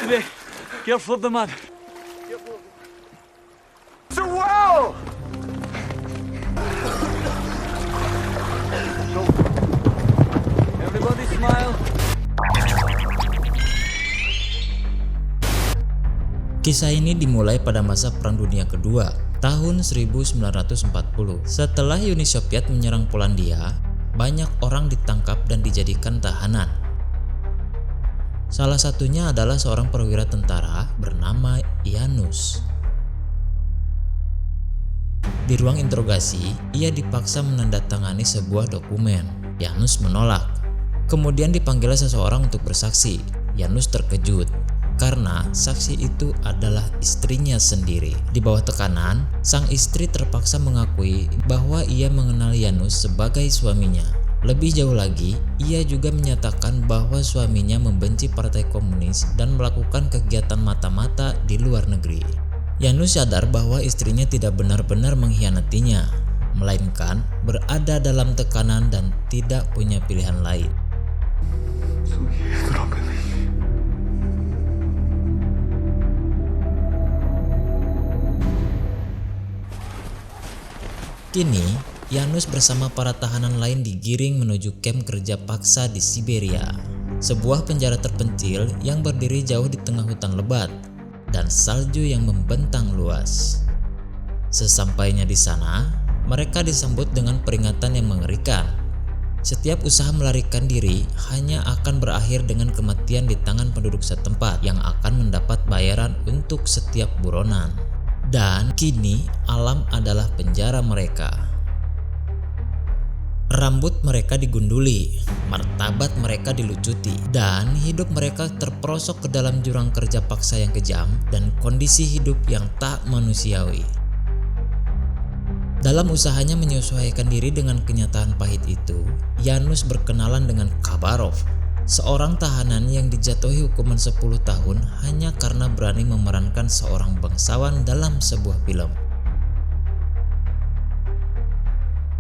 Today, careful of the mud. It's a well! Everybody smile. Kisah ini dimulai pada masa Perang Dunia Kedua, tahun 1940. Setelah Uni Soviet menyerang Polandia, banyak orang ditangkap dan dijadikan tahanan. Salah satunya adalah seorang perwira tentara bernama Janusz. Di ruang interogasi, ia dipaksa menandatangani sebuah dokumen. Janusz menolak. Kemudian dipanggillah seseorang untuk bersaksi. Janusz terkejut karena saksi itu adalah istrinya sendiri. Di bawah tekanan, sang istri terpaksa mengakui bahwa ia mengenal Janusz sebagai suaminya. Lebih jauh lagi, ia juga menyatakan bahwa suaminya membenci Partai Komunis dan melakukan kegiatan mata-mata di luar negeri. Janusz sadar bahwa istrinya tidak benar-benar mengkhianatinya, melainkan berada dalam tekanan dan tidak punya pilihan lain. Kini, Janusz bersama para tahanan lain digiring menuju kamp kerja paksa di Siberia, sebuah penjara terpencil yang berdiri jauh di tengah hutan lebat dan salju yang membentang luas. Sesampainya di sana, mereka disambut dengan peringatan yang mengerikan. Setiap usaha melarikan diri hanya akan berakhir dengan kematian di tangan penduduk setempat yang akan mendapat bayaran untuk setiap buronan. Dan kini alam adalah penjara mereka. Rambut mereka digunduli, martabat mereka dilucuti, dan hidup mereka terperosok ke dalam jurang kerja paksa yang kejam dan kondisi hidup yang tak manusiawi. Dalam usahanya menyesuaikan diri dengan kenyataan pahit itu, Janusz berkenalan dengan Khabarov, seorang tahanan yang dijatuhi hukuman 10 tahun hanya karena berani memerankan seorang bangsawan dalam sebuah film.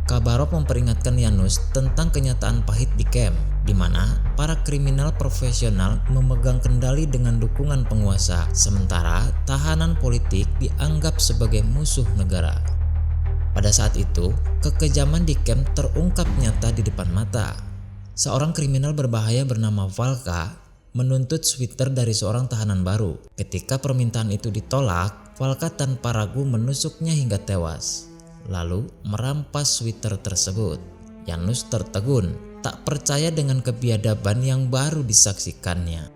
Khabarov memperingatkan Janusz tentang kenyataan pahit di kamp, di mana para kriminal profesional memegang kendali dengan dukungan penguasa, sementara tahanan politik dianggap sebagai musuh negara. Pada saat itu, kekejaman di kamp terungkap nyata di depan mata. Seorang kriminal berbahaya bernama Valka menuntut sweater dari seorang tahanan baru. Ketika permintaan itu ditolak, Valka tanpa ragu menusuknya hingga tewas, lalu merampas sweater tersebut. Janusz tertegun, tak percaya dengan kebiadaban yang baru disaksikannya.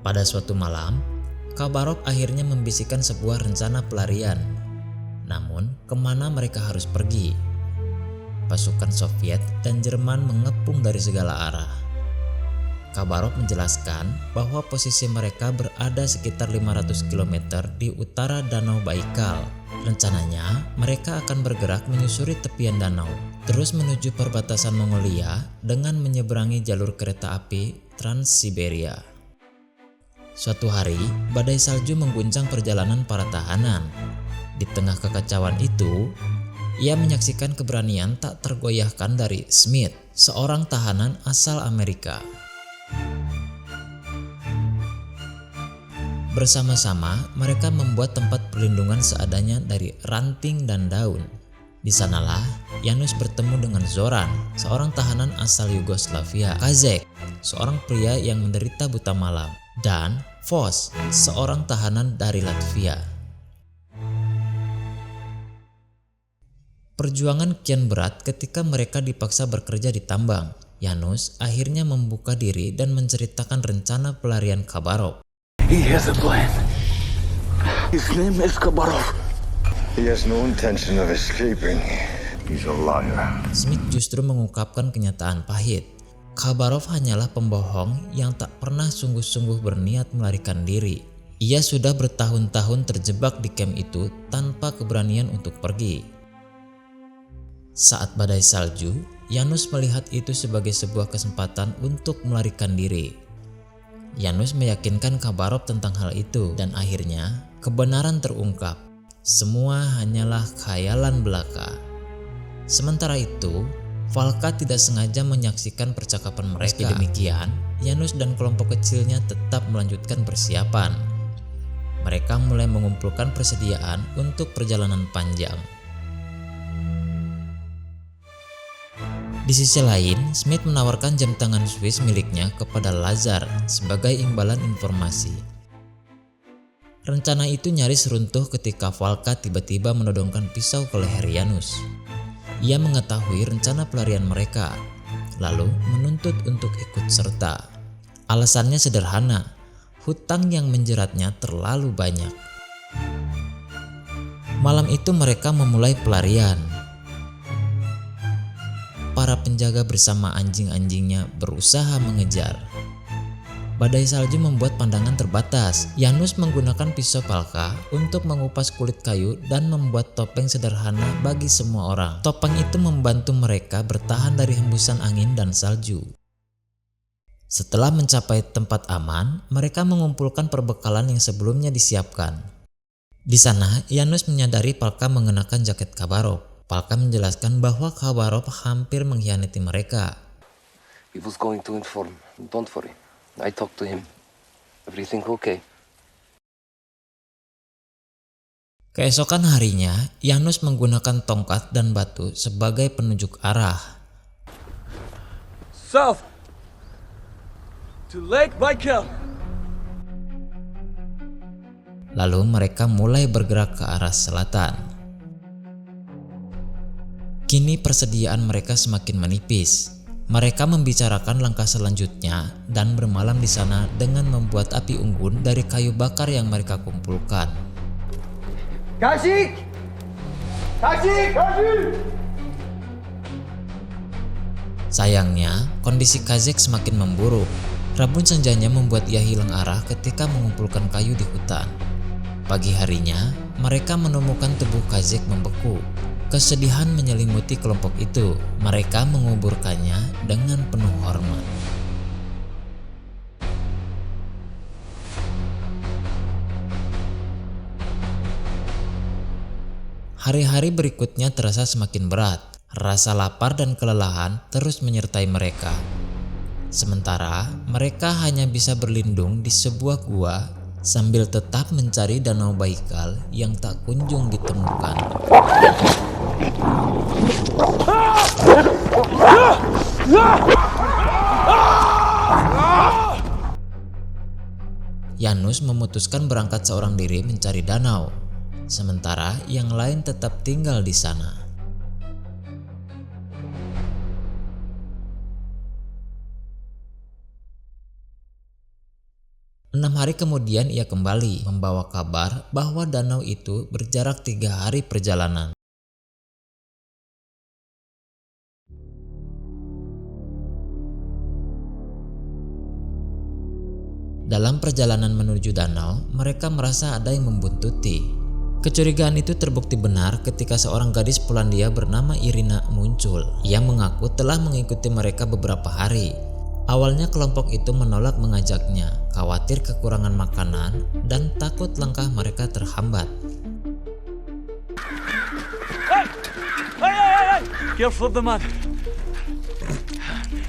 Pada suatu malam, Khabarov akhirnya membisikkan sebuah rencana pelarian. Namun, kemana mereka harus pergi? Pasukan Soviet dan Jerman mengepung dari segala arah. Khabarov menjelaskan bahwa posisi mereka berada sekitar 500 km di utara Danau Baikal. Rencananya, mereka akan bergerak menyusuri tepian danau, terus menuju perbatasan Mongolia dengan menyeberangi jalur kereta api Trans-Siberia. Suatu hari, badai salju mengguncang perjalanan para tahanan. Di tengah kekacauan itu, ia menyaksikan keberanian tak tergoyahkan dari Smith, seorang tahanan asal Amerika. Bersama-sama, mereka membuat tempat perlindungan seadanya dari ranting dan daun. Di sanalah, Janusz bertemu dengan Zoran, seorang tahanan asal Yugoslavia, Kazek, seorang pria yang menderita buta malam, dan Vos, seorang tahanan dari Latvia. Perjuangan kian berat ketika mereka dipaksa bekerja di tambang. Janusz akhirnya membuka diri dan menceritakan rencana pelarian Khabarov. He has a plan. His name is Khabarov. He has no intention of escaping. He's a liar. Smith justru mengungkapkan kenyataan pahit. Khabarov hanyalah pembohong yang tak pernah sungguh-sungguh berniat melarikan diri. Ia sudah bertahun-tahun terjebak di kamp itu tanpa keberanian untuk pergi. Saat badai salju, Janusz melihat itu sebagai sebuah kesempatan untuk melarikan diri. Janusz meyakinkan Khabarov tentang hal itu dan akhirnya kebenaran terungkap. Semua hanyalah khayalan belaka. Sementara itu, Valka tidak sengaja menyaksikan percakapan mereka. Meski demikian, Janus dan kelompok kecilnya tetap melanjutkan persiapan. Mereka mulai mengumpulkan persediaan untuk perjalanan panjang. Di sisi lain, Smith menawarkan jam tangan Swiss miliknya kepada Lazar sebagai imbalan informasi. Rencana itu nyaris runtuh ketika Valka tiba-tiba menodongkan pisau ke leher Janus. Ia mengetahui rencana pelarian mereka, lalu menuntut untuk ikut serta. Alasannya sederhana, hutang yang menjeratnya terlalu banyak. Malam itu mereka memulai pelarian. Para penjaga bersama anjing-anjingnya berusaha mengejar. Badai salju membuat pandangan terbatas. Janus menggunakan pisau Valka untuk mengupas kulit kayu dan membuat topeng sederhana bagi semua orang. Topeng itu membantu mereka bertahan dari hembusan angin dan salju. Setelah mencapai tempat aman, mereka mengumpulkan perbekalan yang sebelumnya disiapkan. Di sana, Janus menyadari Valka mengenakan jaket Khabarov. Valka menjelaskan bahwa Khabarov hampir mengkhianati mereka. He was going to inform. Don't worry. I talked to him. Everything okay. Keesokan harinya, Janus menggunakan tongkat dan batu sebagai penunjuk arah. South to Lake Baikal. Lalu mereka mulai bergerak ke arah selatan. Kini persediaan mereka semakin menipis. Mereka membicarakan langkah selanjutnya dan bermalam di sana dengan membuat api unggun dari kayu bakar yang mereka kumpulkan. Kasih! Kasih! Kasih! Sayangnya, kondisi Kazek semakin memburuk. Rabun senjanya membuat ia hilang arah ketika mengumpulkan kayu di hutan. Pagi harinya, mereka menemukan tubuh Kazek membeku. Kesedihan menyelimuti kelompok itu. Mereka menguburkannya dengan penuh hormat. Hari-hari berikutnya terasa semakin berat. Rasa lapar dan kelelahan terus menyertai mereka. Sementara mereka hanya bisa berlindung di sebuah gua sambil tetap mencari Danau Baikal yang tak kunjung ditemukan. Janus memutuskan berangkat seorang diri mencari danau, sementara yang lain tetap tinggal di sana. Enam hari kemudian ia kembali membawa kabar bahwa danau itu berjarak 3 hari perjalanan. Dalam perjalanan menuju danau, mereka merasa ada yang membuntuti. Kecurigaan itu terbukti benar ketika seorang gadis Polandia bernama Irina muncul. Ia mengaku telah mengikuti mereka beberapa hari. Awalnya kelompok itu menolak mengajaknya, khawatir kekurangan makanan dan takut langkah mereka terhambat. Hey! Careful the mud.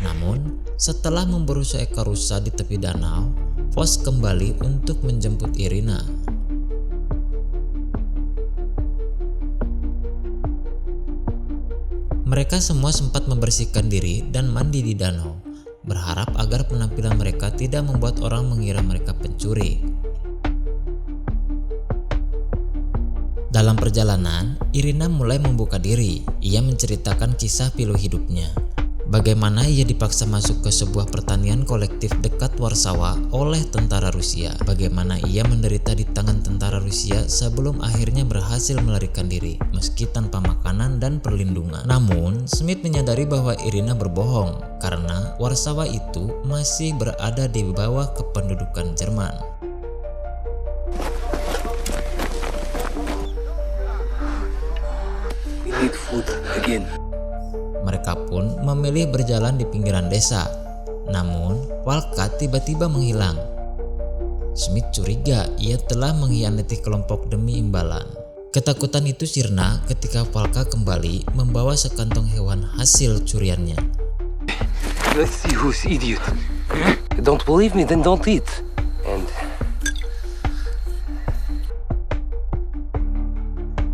Namun, setelah memburu seekor rusa di tepi danau, Vos kembali untuk menjemput Irina. Mereka semua sempat membersihkan diri dan mandi di danau, berharap agar penampilan mereka tidak membuat orang mengira mereka pencuri. Dalam perjalanan, Irina mulai membuka diri. Ia menceritakan kisah pilu hidupnya. Bagaimana ia dipaksa masuk ke sebuah pertanian kolektif dekat Warsawa oleh tentara Rusia. Bagaimana ia menderita di tangan tentara Rusia sebelum akhirnya berhasil melarikan diri, meski tanpa makanan dan perlindungan. Namun, Smith menyadari bahwa Irina berbohong, karena Warsawa itu masih berada di bawah kependudukan Jerman. We need food again. Mereka pun memilih berjalan di pinggiran desa. Namun, Valka tiba-tiba menghilang. Smith curiga ia telah mengkhianati kelompok demi imbalan. Ketakutan itu sirna ketika Valka kembali membawa sekantong hewan hasil curiannya. Let's see who's idiot. Don't believe me, then don't eat. And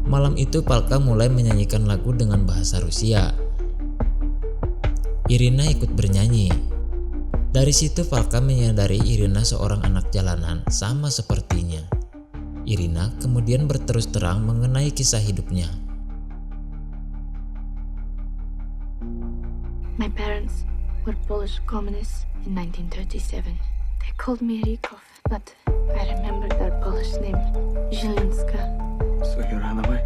Malam itu Valka mulai menyanyikan lagu dengan bahasa Rusia. Irina ikut bernyanyi. Dari situ Valka menyadari Irina seorang anak jalanan sama sepertinya. Irina kemudian berterus terang mengenai kisah hidupnya. My parents were Polish communists in 1937. They called me Rikov, but I remember their Polish name, Zilinska. So you ran away?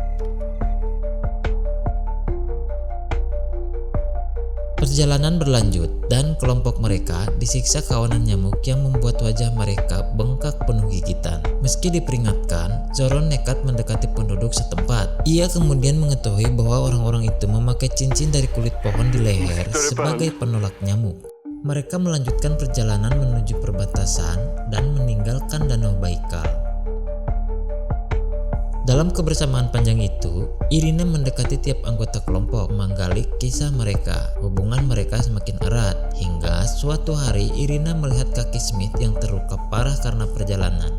Perjalanan berlanjut dan kelompok mereka disiksa kawanan nyamuk yang membuat wajah mereka bengkak penuh gigitan. Meski diperingatkan, Zoron nekat mendekati penduduk setempat. Ia kemudian mengetahui bahwa orang-orang itu memakai cincin dari kulit pohon di leher sebagai penolak nyamuk. Mereka melanjutkan perjalanan menuju perbatasan dan meninggalkan Danau Baikal. Dalam kebersamaan panjang itu, Irina mendekati tiap anggota kelompok, menggali kisah mereka. Hubungan mereka semakin erat, hingga suatu hari Irina melihat kaki Smith yang terluka parah karena perjalanan.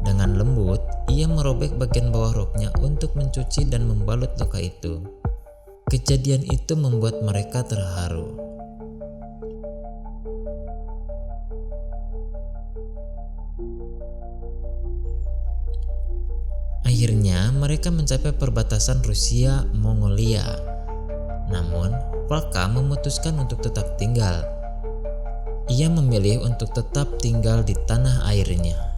Dengan lembut, ia merobek bagian bawah roknya untuk mencuci dan membalut luka itu. Kejadian itu membuat mereka terharu. Akhirnya mereka mencapai perbatasan Rusia-Mongolia. Namun, Valka memutuskan untuk tetap tinggal. Ia memilih untuk tetap tinggal di tanah airnya.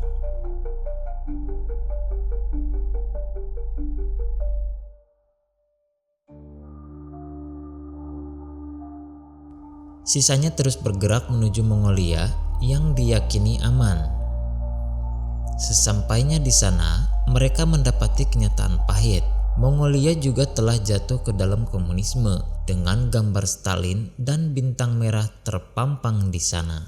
Sisanya terus bergerak menuju Mongolia yang diyakini aman. Sesampainya di sana, mereka mendapati kenyataan pahit. Mongolia juga telah jatuh ke dalam komunisme dengan gambar Stalin dan bintang merah terpampang di sana.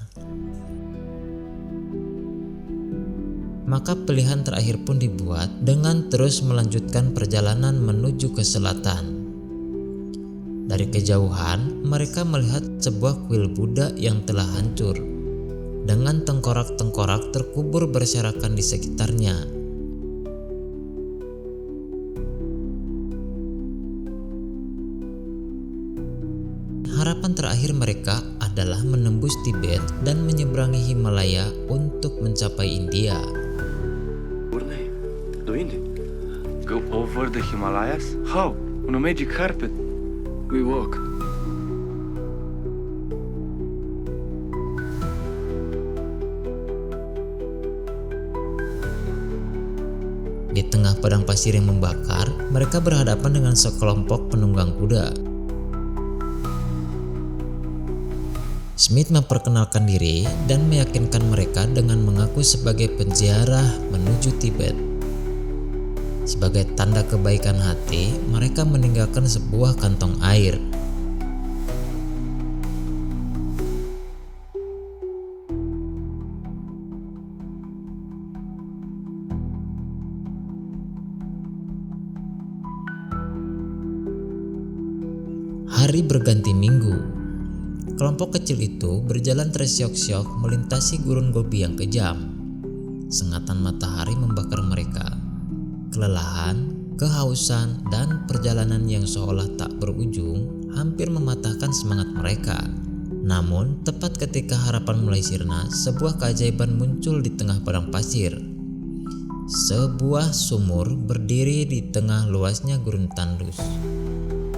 Maka pilihan terakhir pun dibuat dengan terus melanjutkan perjalanan menuju ke selatan. Dari kejauhan, mereka melihat sebuah kuil Buddha yang telah hancur, dengan tengkorak-tengkorak terkubur berserakan di sekitarnya. Harapan terakhir mereka adalah menembus Tibet dan menyeberangi Himalaya untuk mencapai India. Go over the Himalayas? How? On a magic carpet? We walk. Di tengah padang pasir yang membakar, mereka berhadapan dengan sekelompok penunggang kuda. Smith memperkenalkan diri dan meyakinkan mereka dengan mengaku sebagai penziarah menuju Tibet. Sebagai tanda kebaikan hati, mereka meninggalkan sebuah kantong air. Hari berganti minggu. Kelompok kecil itu berjalan tersiok-siok melintasi gurun Gobi yang kejam. Sengatan matahari membakar mereka. Kelelahan, kehausan, dan perjalanan yang seolah tak berujung hampir mematahkan semangat mereka. Namun, tepat ketika harapan mulai sirna, sebuah keajaiban muncul di tengah padang pasir. Sebuah sumur berdiri di tengah luasnya gurun tandus.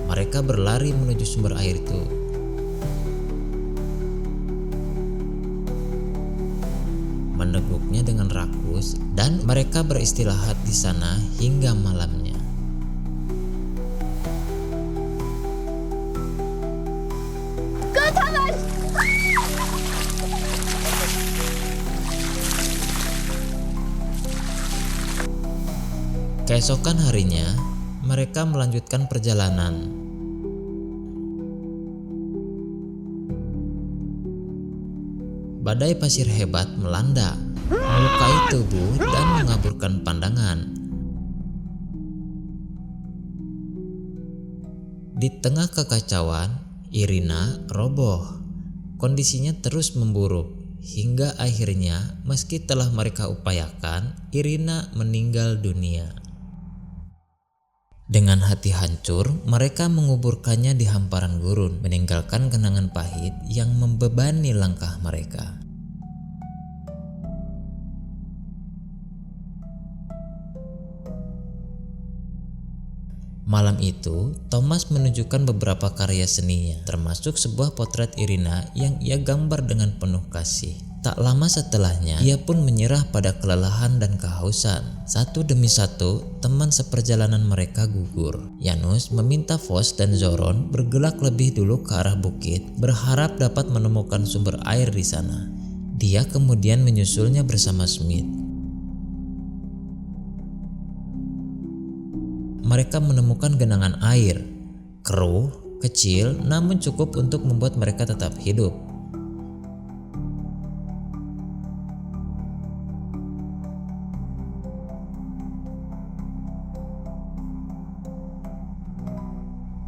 Mereka berlari menuju sumber air itu. Meneguknya dengan rakus dan mereka beristirahat di sana hingga malamnya. Keesokan harinya, mereka melanjutkan perjalanan. Badai pasir hebat melanda, melukai tubuh dan mengaburkan pandangan. Di tengah kekacauan, Irina roboh. Kondisinya terus memburuk hingga akhirnya meski telah mereka upayakan, Irina meninggal dunia. Dengan hati hancur, mereka menguburkannya di hamparan gurun, meninggalkan kenangan pahit yang membebani langkah mereka. Malam itu, Thomas menunjukkan beberapa karya seninya, termasuk sebuah potret Irina yang ia gambar dengan penuh kasih. Tak lama setelahnya, ia pun menyerah pada kelelahan dan kehausan. Satu demi satu, teman seperjalanan mereka gugur. Janusz meminta Vos dan Zoron bergerak lebih dulu ke arah bukit, berharap dapat menemukan sumber air di sana. Dia kemudian menyusulnya bersama Smith. Mereka menemukan genangan air, keruh, kecil, namun cukup untuk membuat mereka tetap hidup.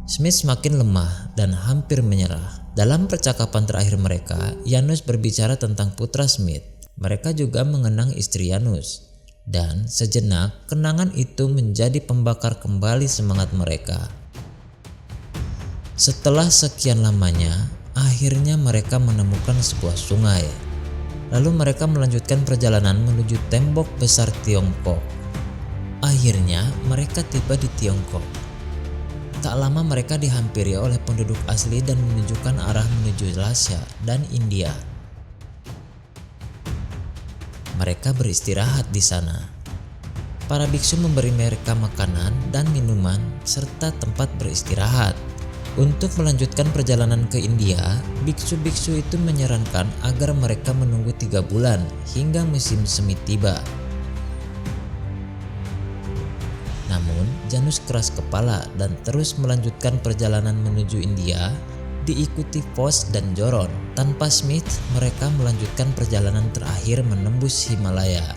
Smith semakin lemah dan hampir menyerah. Dalam percakapan terakhir mereka, Janusz berbicara tentang putra Smith. Mereka juga mengenang istri Janusz. Dan sejenak kenangan itu menjadi pembakar kembali semangat mereka. Setelah sekian lamanya, akhirnya mereka menemukan sebuah sungai. Lalu mereka melanjutkan perjalanan menuju tembok besar Tiongkok. Akhirnya mereka tiba di Tiongkok. Tak lama mereka dihampiri oleh penduduk asli dan menunjukkan arah menuju Lasya dan India. Mereka beristirahat di sana. Para biksu memberi mereka makanan dan minuman serta tempat beristirahat. Untuk melanjutkan perjalanan ke India, biksu-biksu itu menyarankan agar mereka menunggu 3 bulan hingga musim semi tiba. Namun, Janusz keras kepala dan terus melanjutkan perjalanan menuju India, diikuti Vos dan Zoron. Tanpa Smith, mereka melanjutkan perjalanan terakhir menembus Himalaya.